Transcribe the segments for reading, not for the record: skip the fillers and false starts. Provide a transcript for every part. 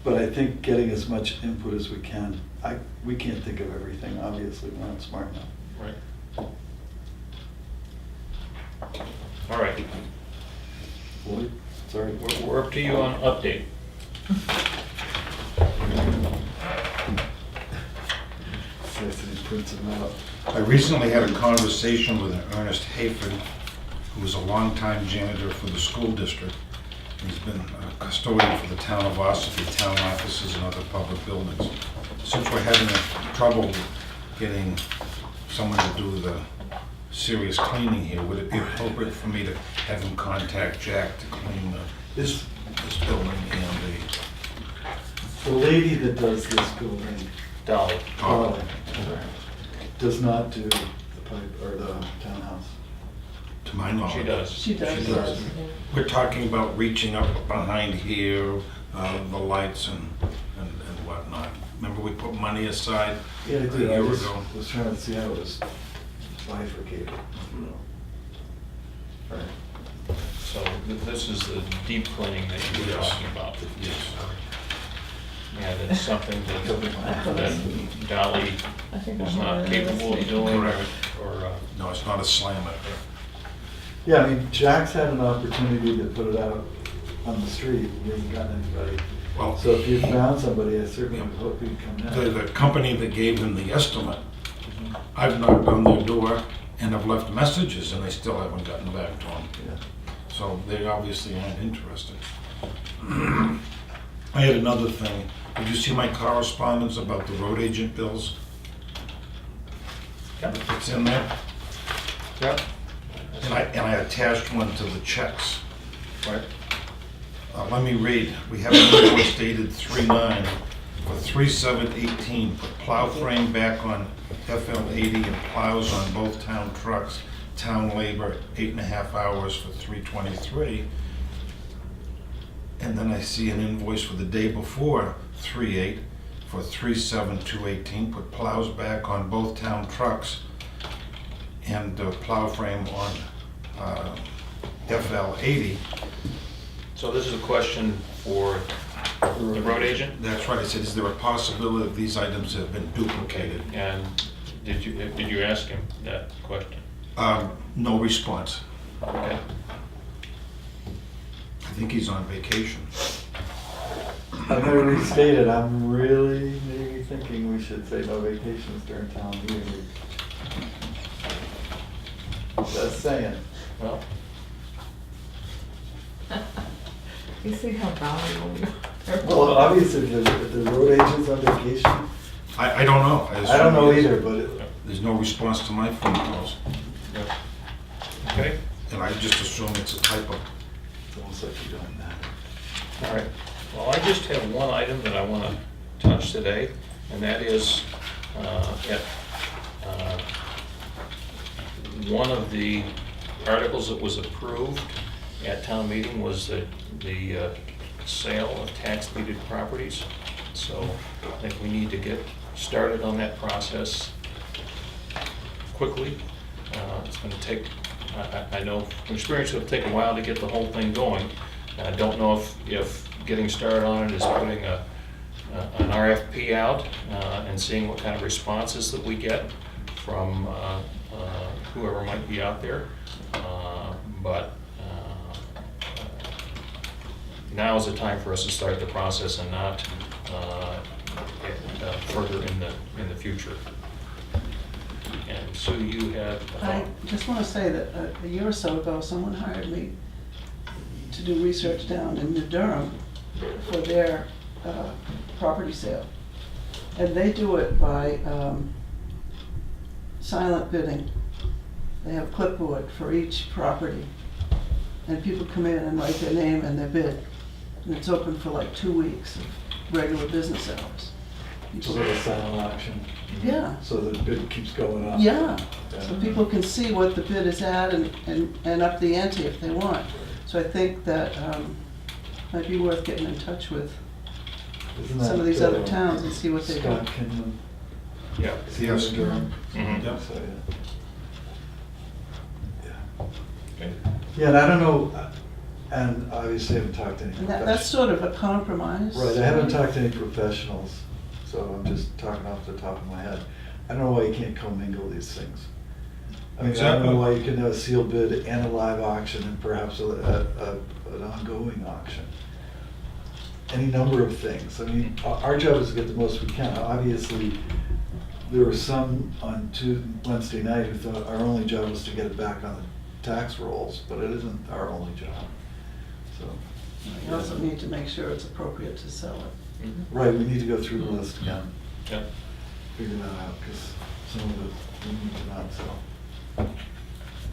But I think getting as much input as we can. We can't think of everything, obviously, we're not smart enough. Right. All right, Floyd, sorry. we're up to you on update. He prints them out. I recently had a conversation with Ernest Hayford, who was a longtime janitor for the school district. He's been a custodian for the town of Ossipee, town offices and other public buildings. Since we're having trouble getting someone to do the serious cleaning here, would it be appropriate for me to have him contact Jack to clean this building and The lady that does this building, Dolly. Carly, does not do the pipe, or the townhouse. to my knowledge? She does. She does. She does. We're talking about reaching up behind here, the lights and whatnot. Remember we put money aside Yeah, I a did, year I ago? was trying to see how it was bifurcated. Right. So this is the deep cleaning that you were Yes. talking about. Yes. And it's something that Dolly I think is I'm not already capable of listening. doing, Correct. or No, it's not a slammer. Yeah, I mean, Jack's had an opportunity to put it out on the street, he hasn't gotten anybody. Well, So if you found somebody, I certainly would hope he'd come down. the company that gave him the estimate, I've knocked on their door and have left messages and they still haven't gotten back to him. Yeah. So they obviously aren't interested. I had another thing. Did you see my correspondence about the road agent bills? Yep. It's in there. Yep. And I attached one to the checks. Right. Let me read. We have an invoice dated 3/9 for 3/7/18. Put plow frame back on FL80 and plows on both town trucks. Town labor, 8.5 hours for 3/23. And then I see an invoice for the day before 3/8 for 3/7/218. Put plows back on both town trucks and plow frame on FL80. So this is a question for the road agent? That's right. I said, is there a possibility that these items have been duplicated? And did you ask him that question? No response. Okay. I think he's on vacation. I'm gonna restate it, I'm really maybe thinking we should say no vacations during town meeting week. Just saying. Well, You see how valuable you are. Well, obviously, if the road agent's on vacation, I don't know. I don't know either, but There's no response to my phone calls. yeah. Okay, And I just assume it's a typo. it's almost like you don't matter. all right. Well, I just have one item that I want to touch today, and that is one of the articles that was approved at town meeting was the sale of tax-deeded properties. So I think we need to get started on that process quickly. It's going to take, I know from experience, it'll take a while to get the whole thing going. And I don't know if getting started on it is putting an RFP out and seeing what kind of responses that we get from whoever might be out there. But now is the time for us to start the process and not further in the future. And Sue, you have a I thought? just want to say that a year or so ago, someone hired me to do research down in New Durham for their property sale. And they do it by silent bidding. They have clipboard for each property. And people come in and write their name and their bid. And it's open for like 2 weeks of regular business hours. It's a little silent auction. Yeah. So the bid keeps going up. Yeah, so people can see what the bid is at and up the ante if they want. So I think that might be worth getting in touch with Isn't some of that, these other towns and see what they do. Scott Kinlan? Yeah. Is he in Durham? Mhm. Yeah. So, yeah. Okay. Yeah, and I don't know, And obviously I haven't talked to any And that's professionals. sort of a compromise. Right, I haven't talked to any professionals, so I'm just talking off the top of my head. I don't know why you can't commingle these things. I mean, I don't Exactly. know why you can have a sealed bid and a live auction and perhaps an ongoing auction. Any number of things. I mean, our job is to get the most we can. Obviously, there were some on Wednesday night who thought our only job was to get it back on the tax rolls, but it isn't our only job, so. You also need to make sure it's appropriate to sell it. Right, we need to go through the list again, Yep. figure that out, because some of it we need to not sell.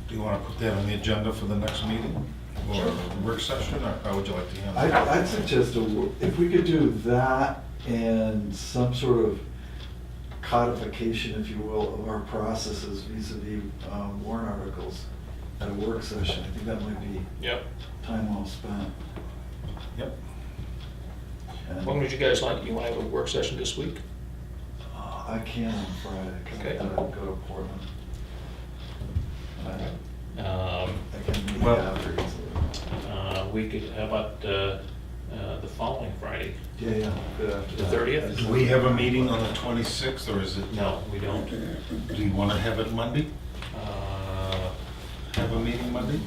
Do you want to put that on the agenda for the next meeting? Or a work session, or how would you like to handle it? I'd suggest if we could do that and some sort of codification, if you will, of our processes vis-à-vis warrant articles at a work session, I think that might be Yep. time well spent. Yep. And, When would you guys like, you want to have a work session this week? I can on Friday, because Okay. I gotta go to Portland. I can meet Well- after easily. We could, how about the following Friday? Yeah, good after The that. 30th? Do we have a meeting on the 26th, or is it? No, we don't. Do you want to have it Monday? Uh, Have a meeting Monday?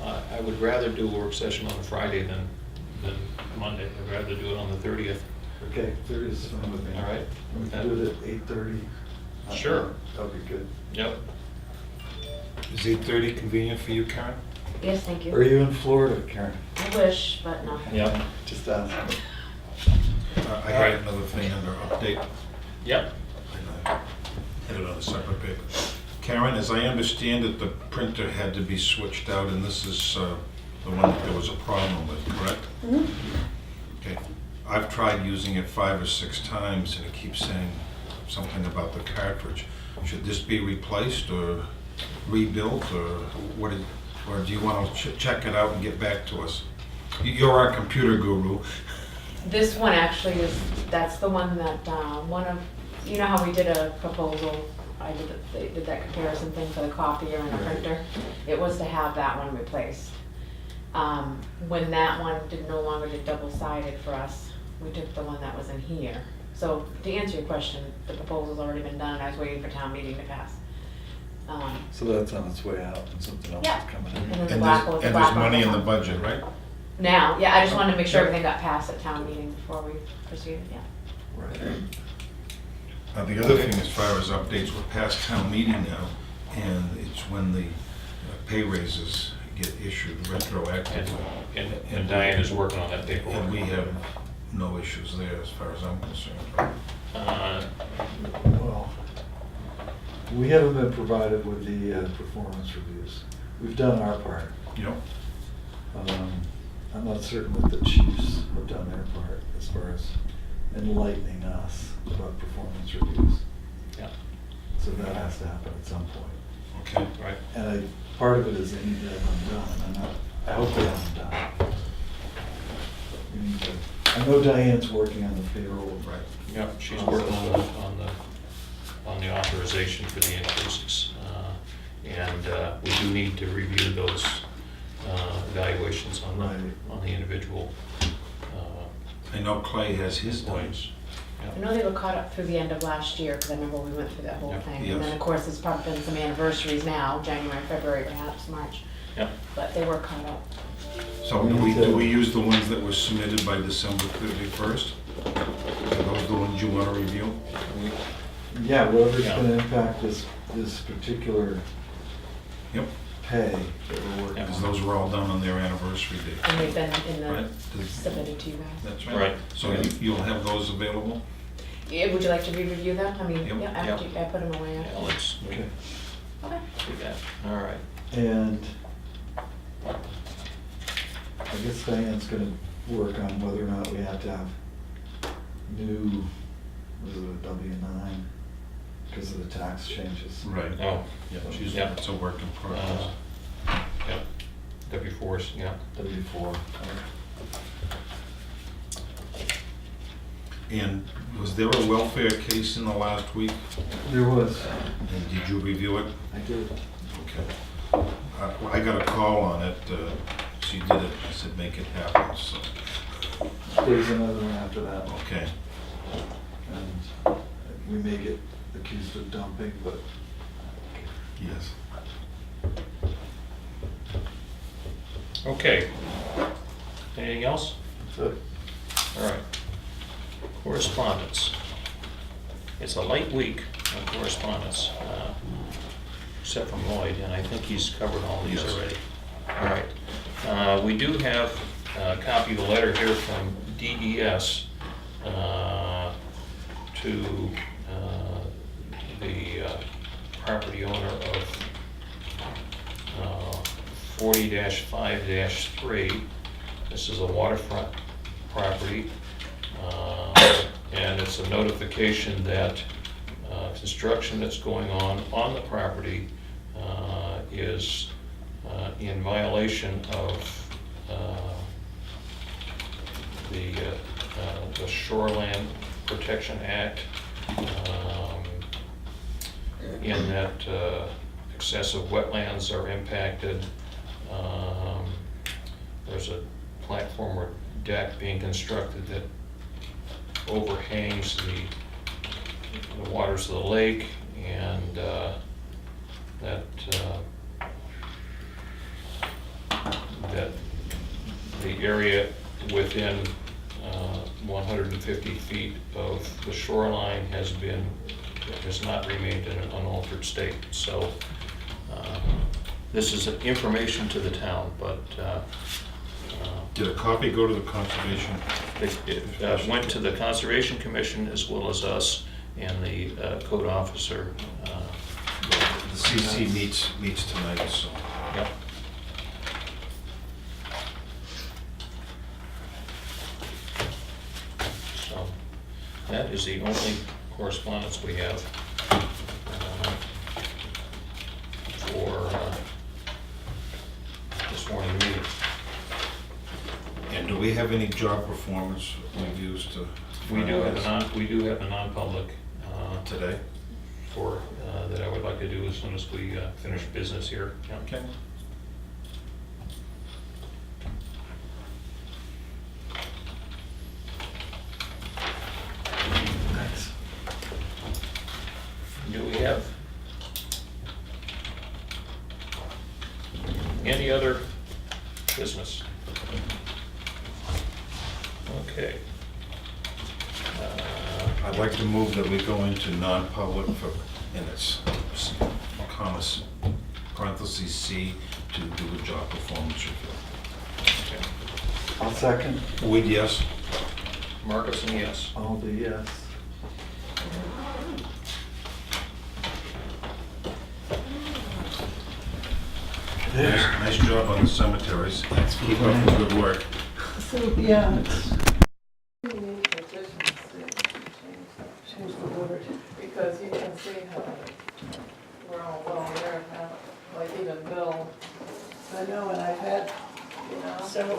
I would rather do a work session on a Friday than Monday. I'd rather do it on the 30th. Okay, 30 is fine with me. All right. We can do it at 8:30. Sure. That'd be good. Yep. Is 8:30 convenient for you, Karen? Yes, thank Are you. you in Florida, Karen? I wish, but no. Yep. Just asking. I had another thing under update. Yep. And I had it on a separate paper. Karen, as I understand it, the printer had to be switched out, and this is the one that there was a problem with, correct? Okay. I've tried using it 5 or 6 times, and it keeps saying something about the cartridge. Should this be replaced or rebuilt, or what? Or do you want to check it out and get back to us? You're our computer guru. This one actually is, that's the one that, one of, you know how we did a proposal? They did that comparison thing for the copier and the Right. printer? It was to have that one replaced. When that one no longer did double-sided for us, we took the one that was in here. So to answer your question, the proposal's already been done, I was waiting for town meeting to pass. So that's on its way out and something else Yeah. is coming And in. then And the black one, there's the black one money in will the come. budget, right? Now, yeah, I just wanted to make sure everything got passed at town meeting before we proceeded, yeah. Right. The other thing, as far as updates, we're past town meeting now, and it's when the pay raises get issued retroactively. And Diane is working on that And paperwork. we have no issues there, as far as I'm concerned, right? Well, we haven't been provided with the performance reviews. We've done our part. You know? I'm not certain that the chiefs have done their part as far as enlightening us about performance reviews. Yeah. So that has to happen at some point. Okay. Right. And part of it is they need to have them done, and I hope they have them done. We need to, I know Diane's working on the payroll. Right. Yep, she's working on the authorization for the increases. And we do need to review those evaluations on the individual I know Clay has his done. points. I know they were caught up through the end of last year, because I remember we went through that whole Yeah. thing. Yes. And then, of course, there's probably been some anniversaries now, January, February, perhaps, March, Yep. but they were caught up. So do we use the ones that were submitted by December 31st? Are those the ones you want to review? Yeah, whatever's Yeah. gonna impact this particular Yep. pay that we're working Yeah. Because on. those were all done on their anniversary date. And they've been in the, Right. submitted to you guys. That's Right. right. So you'll have those available? Yeah, would you like to re-review them? I mean, Yep. yeah, after I put them away. Yeah, let's do Okay, Okay. that. All right. and I guess Diane's gonna work on whether or not we have to have new, was it a W-9, because of the tax changes. Right. Oh, Yeah, Yeah. it's a work in progress. yep. W4s, yeah. W-4. And was there a welfare case in the last week? There was, And did you review it? I did. Okay. I got a call on it you did it. I said, make it happen, so, There's another one after that, okay. and we may get accused of dumping, but Yes. Okay. Anything else? that's it. All right. Correspondence. It's a light week on correspondence, except from Lloyd, and I think he's covered all these Yes. already. All right. We do have a copy of the letter here from DES to the property owner of 40-5-3. This is a waterfront property, and it's a notification that construction that's going on the property is in violation of the Shoreland Protection Act, in that excessive wetlands are impacted. There's a platform or deck being constructed that overhangs the waters of the lake, and that the area within 150 feet of the shoreline has not remained in an unaltered state. So this is information to the town, but Did a copy go to the conservation? it went to the Conservation Commission as well as us and the code officer. The CC meets tonight, so. Yep. So that is the only correspondence we have for this morning meeting. And do we have any job performance reviews to? We do have a non-public Today? for that I would like to do as soon as we finish business here. Yeah. Okay. Thanks. Do we have any other business? Okay. I'd like to move that we go into non-public for, and it's commas, parentheses C, to do a job performance review. Okay. I'll second. Would yes? Marcus, and yes. I'll be yes. Nice job on the cemeteries. Keep up the good work. So, yeah, it's. We need petitions to change the word. Because you can see how we're all well aware of how, like even Bill, I know, and I've had you know. several